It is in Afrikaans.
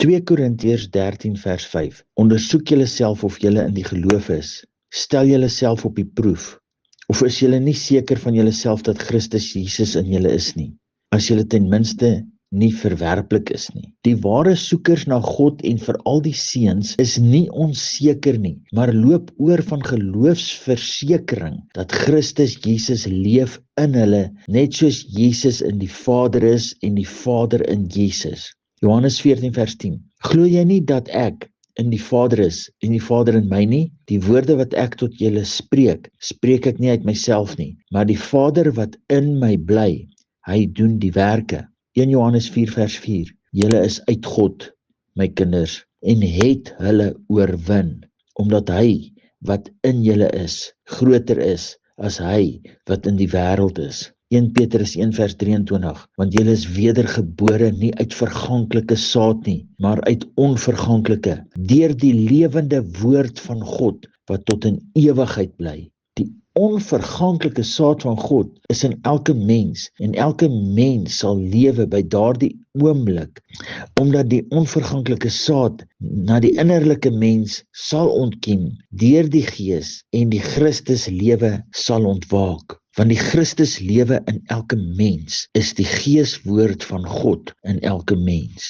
2 Korintiërs 13 vers 5. Ondersoek julleself of julle in die geloof is. Stel julleself op die proef. Of is julle nie seker van julleself dat Christus Jesus in julle is nie? As julle ten minste nie verwerplik is nie. Die ware soekers na God en veral die seuns is nie onseker nie, maar loop oor van geloofsversekering dat Christus Jesus leef in hulle, net soos Jesus in die Vader is en die Vader in Jesus. Johannes 14 vers 10. Glo jy nie dat ek in die Vader is en die Vader in my nie? Die woorde wat ek tot julle spreek, spreek ek nie uit myself nie, maar die Vader wat in my bly, hy doen die werke. 1 Johannes 4 vers 4. Julle is uit God, my kinders, en het hulle oorwin, omdat hy wat in julle is, groter is as hy wat in die wêreld is. 1 Petrus 1 vers 23. Want julle is wedergebore nie uit verganklike saad nie, maar uit onverganklike, deur die lewende woord van God, wat tot in ewigheid bly. Die onverganklike saad van God is in elke mens, en elke mens sal lewe by daardie oomblik, omdat die onverganklike saad na die innerlike mens sal ontkiem deur die Gees en die Christus lewe sal ontwaak. Want die Christus lewe in elke mens is die Geeswoord van God in elke mens.